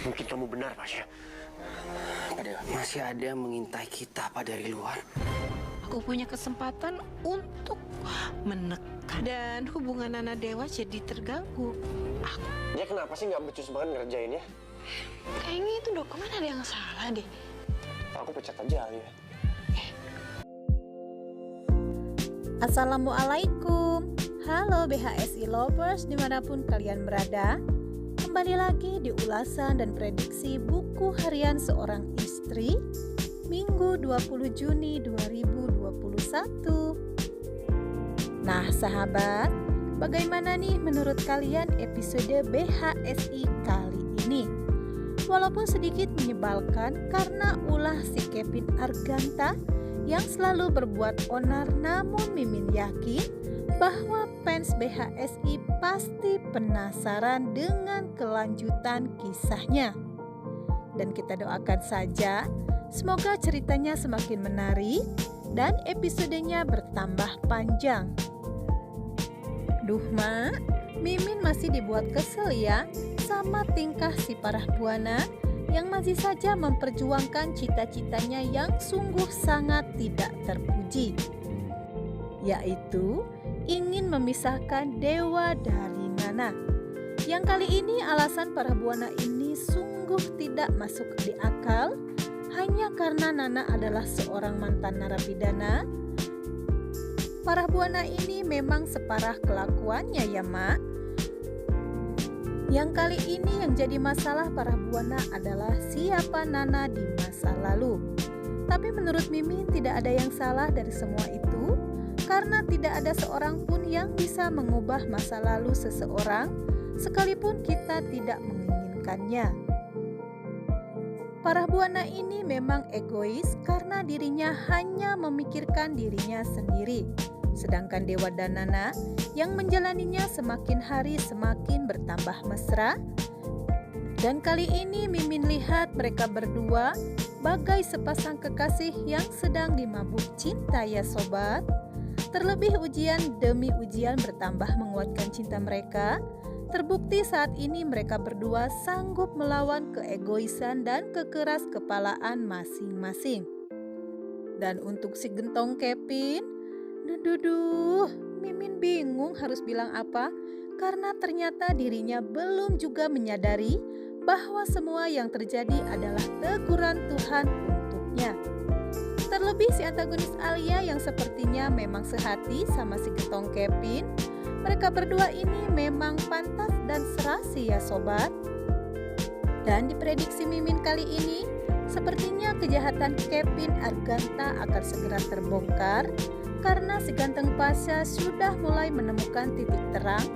Mungkin kamu benar, Pasha. Masih ada yang mengintai kita dari luar. Aku punya kesempatan untuk menekan dan hubungan Nana Dewa jadi terganggu. Dia kenapa sih nggak becus banget ngerjainnya? Kayaknya itu dokumen ada yang salah deh. Aku pecat aja ya. Assalamualaikum. Halo BHSI Lovers dimanapun kalian berada. Kembali lagi di ulasan dan prediksi buku harian seorang istri Minggu 20 Juni 2021. Nah sahabat, bagaimana nih menurut kalian episode BHSI kali ini? Walaupun sedikit menyebalkan karena ulah si Kevin Arganta yang selalu berbuat onar, namun Mimin yakin bahwa fans BHSI pasti penasaran dengan kelanjutan kisahnya. Dan kita doakan saja semoga ceritanya semakin menarik dan episodenya bertambah panjang. Duh Mak, Mimin masih dibuat kesel ya sama tingkah si Parah Buana yang masih saja memperjuangkan cita-citanya yang sungguh sangat tidak terpuji, yaitu ingin memisahkan Dewa dari Nana. Yang kali ini alasan Parah Buana ini sungguh tidak masuk di akal hanya karena Nana adalah seorang mantan narapidana. Parah Buana ini memang separah kelakuannya ya Mak. Yang kali ini yang jadi masalah Parah Buana adalah siapa Nana di masa lalu. Tapi menurut Mimin tidak ada yang salah dari semua itu, karena tidak ada seorang pun yang bisa mengubah masa lalu seseorang sekalipun kita tidak menginginkannya. Parah Buana ini memang egois karena dirinya hanya memikirkan dirinya sendiri. Sedangkan Dewa dan Nana yang menjalaninya semakin hari semakin bertambah mesra. Dan kali ini Mimin lihat mereka berdua bagai sepasang kekasih yang sedang dimabuk cinta ya sobat. Terlebih ujian demi ujian bertambah menguatkan cinta mereka. Terbukti saat ini mereka berdua sanggup melawan keegoisan dan kekeras kepalaan masing-masing. Dan untuk si gentong Kevin, duh, Mimin bingung harus bilang apa karena ternyata dirinya belum juga menyadari bahwa semua yang terjadi adalah teguran Tuhan untuknya. Terlebih si antagonis Alia yang sepertinya memang sehati sama si gentong Kevin. Mereka berdua ini memang pantas dan serasi ya sobat. Dan diprediksi Mimin kali ini, sepertinya kejahatan Kevin Arganta akan segera terbongkar karena si ganteng Pasha sudah mulai menemukan titik terang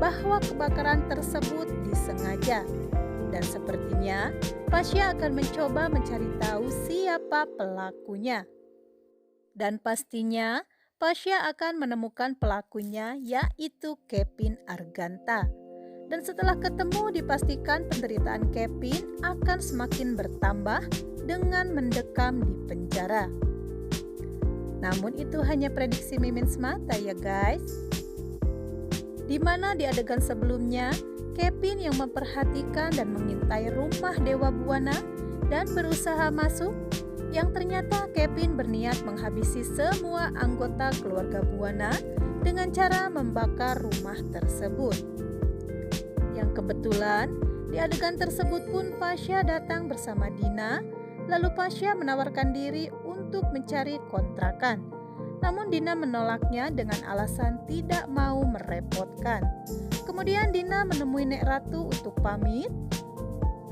bahwa kebakaran tersebut disengaja. Dan sepertinya Pasha akan mencoba mencari tahu siapa pelakunya. Dan pastinya Pasha akan menemukan pelakunya yaitu Kevin Arganta. Dan setelah ketemu dipastikan penderitaan Kevin akan semakin bertambah dengan mendekam di penjara. Namun itu hanya prediksi Mimin semata ya guys. Dimana di adegan sebelumnya Kevin yang memperhatikan dan mengintai rumah Dewa Buana dan berusaha masuk, yang ternyata Kevin berniat menghabisi semua anggota keluarga Buana dengan cara membakar rumah tersebut. Yang kebetulan di adegan tersebut pun Pasha datang bersama Dina, lalu Pasha menawarkan diri untuk mencari kontrakan. Namun Dina menolaknya dengan alasan tidak mau merepotkan. Kemudian Dina menemui Nek Ratu untuk pamit.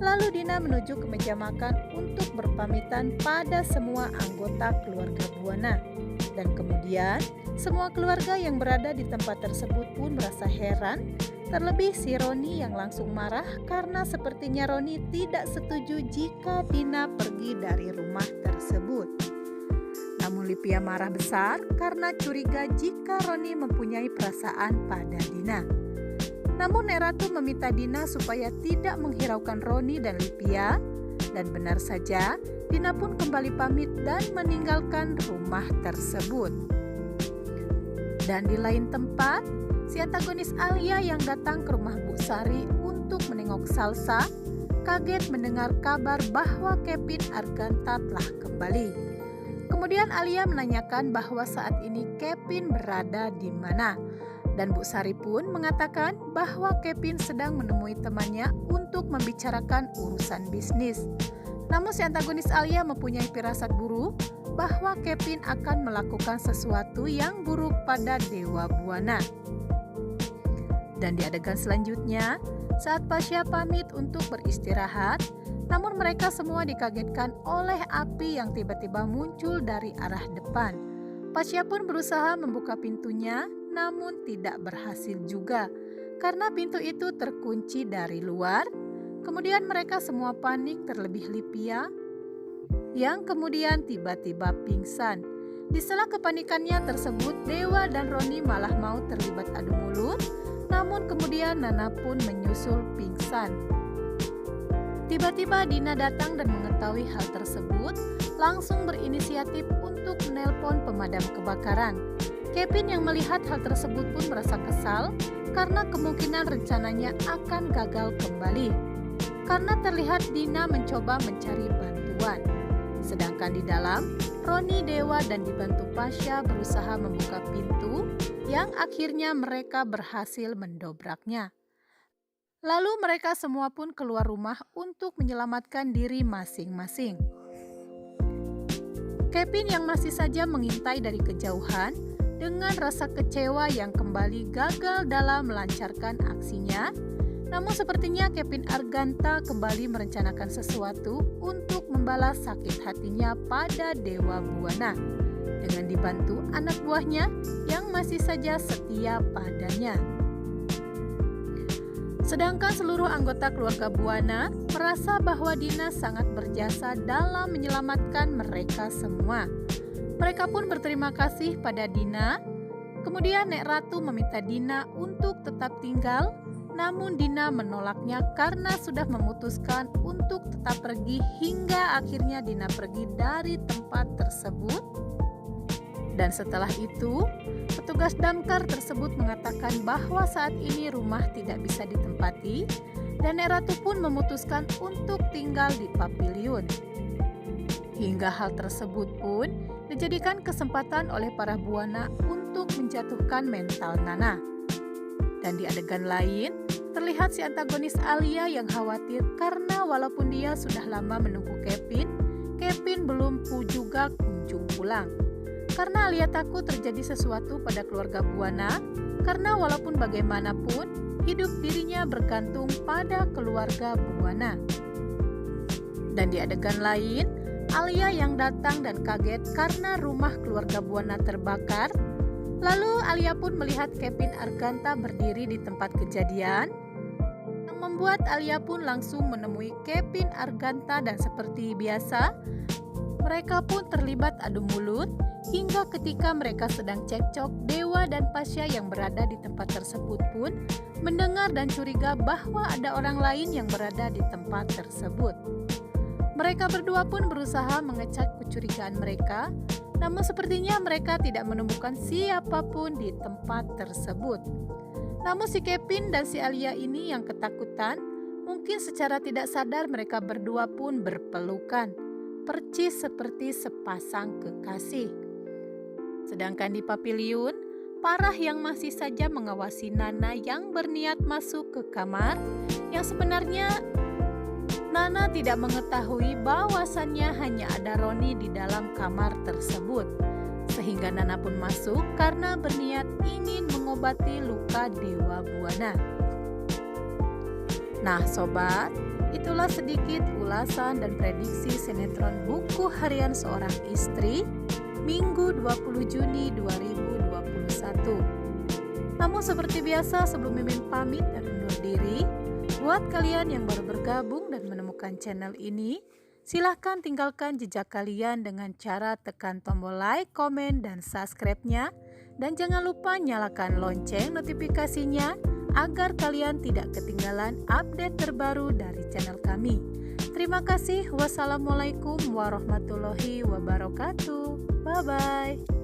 Lalu Dina menuju ke meja makan untuk berpamitan pada semua anggota keluarga Buana. Dan kemudian semua keluarga yang berada di tempat tersebut pun merasa heran. Terlebih si Roni yang langsung marah karena sepertinya Roni tidak setuju jika Dina pergi dari rumah tersebut. Namun Lipia marah besar karena curiga jika Roni mempunyai perasaan pada Dina. Namun Nek Ratu meminta Dina supaya tidak menghiraukan Roni dan Lipia. Dan benar saja, Dina pun kembali pamit dan meninggalkan rumah tersebut. Dan di lain tempat, si antagonis Alia yang datang ke rumah Bu Sari untuk menengok Salsa kaget mendengar kabar bahwa Kevin Arganta telah kembali. Kemudian Alia menanyakan bahwa saat ini Kevin berada di mana. Dan Bu Sari pun mengatakan bahwa Kevin sedang menemui temannya untuk membicarakan urusan bisnis. Namun si antagonis Alia mempunyai firasat buruk bahwa Kevin akan melakukan sesuatu yang buruk pada Dewa Buana. Dan di adegan selanjutnya, saat Pasha pamit untuk beristirahat, namun mereka semua dikagetkan oleh api yang tiba-tiba muncul dari arah depan. Pasha pun berusaha membuka pintunya, namun tidak berhasil juga karena pintu itu terkunci dari luar. Kemudian mereka semua panik, terlebih Lipia yang kemudian tiba-tiba pingsan. Di sela kepanikannya tersebut, Dewa dan Roni malah mau terlibat adu mulut, namun kemudian Nana pun menyusul pingsan. Tiba-tiba Dina datang dan mengetahui hal tersebut, langsung berinisiatif untuk menelpon pemadam kebakaran. Kevin yang melihat hal tersebut pun merasa kesal karena kemungkinan rencananya akan gagal kembali. Karena terlihat Dina mencoba mencari bantuan. Sedangkan di dalam, Roni, Dewa, dan dibantu Pasha berusaha membuka pintu yang akhirnya mereka berhasil mendobraknya. Lalu mereka semua pun keluar rumah untuk menyelamatkan diri masing-masing. Kevin yang masih saja mengintai dari kejauhan, dengan rasa kecewa yang kembali gagal dalam melancarkan aksinya. Namun sepertinya Kevin Arganta kembali merencanakan sesuatu untuk membalas sakit hatinya pada Dewa Buana dengan dibantu anak buahnya yang masih saja setia padanya. Sedangkan seluruh anggota keluarga Buana merasa bahwa Dina sangat berjasa dalam menyelamatkan mereka semua. Mereka pun berterima kasih pada Dina. Kemudian Nek Ratu meminta Dina untuk tetap tinggal, namun Dina menolaknya karena sudah memutuskan untuk tetap pergi hingga akhirnya Dina pergi dari tempat tersebut. Dan setelah itu, petugas damkar tersebut mengatakan bahwa saat ini rumah tidak bisa ditempati dan Nek Ratu pun memutuskan untuk tinggal di pavilion. Hingga hal tersebut pun dijadikan kesempatan oleh para Buana untuk menjatuhkan mental Nana. Dan di adegan lain, terlihat si antagonis Alia yang khawatir karena walaupun dia sudah lama menunggu Kevin belum juga kunjung pulang. Karena Alia takut terjadi sesuatu pada keluarga Buana, karena walaupun bagaimanapun, hidup dirinya bergantung pada keluarga Buana. Dan di adegan lain, Alia yang datang dan kaget karena rumah keluarga Buana terbakar. Lalu Alia pun melihat Kevin Arganta berdiri di tempat kejadian, yang membuat Alia pun langsung menemui Kevin Arganta dan seperti biasa, mereka pun terlibat adu mulut hingga ketika mereka sedang cekcok, Dewa dan Pasha yang berada di tempat tersebut pun mendengar dan curiga bahwa ada orang lain yang berada di tempat tersebut. Mereka berdua pun berusaha mengecek kecurigaan mereka, namun sepertinya mereka tidak menemukan siapapun di tempat tersebut. Namun si Kevin dan si Alia ini yang ketakutan, mungkin secara tidak sadar mereka berdua pun berpelukan, percis seperti sepasang kekasih. Sedangkan di pavilion, Parah yang masih saja mengawasi Nana yang berniat masuk ke kamar, yang sebenarnya Nana tidak mengetahui bahwasannya hanya ada Roni di dalam kamar tersebut. Sehingga Nana pun masuk karena berniat ingin mengobati luka Dewa Buana. Nah sobat, itulah sedikit ulasan dan prediksi sinetron Buku Harian Seorang Istri Minggu 20 Juni 2021. Namun seperti biasa sebelum Mimin pamit dan undur diri, buat kalian yang baru bergabung dan menemukan channel ini, silahkan tinggalkan jejak kalian dengan cara tekan tombol like, komen, dan subscribe-nya. Dan jangan lupa nyalakan lonceng notifikasinya agar kalian tidak ketinggalan update terbaru dari channel kami. Terima kasih. Wassalamualaikum warahmatullahi wabarakatuh. Bye-bye.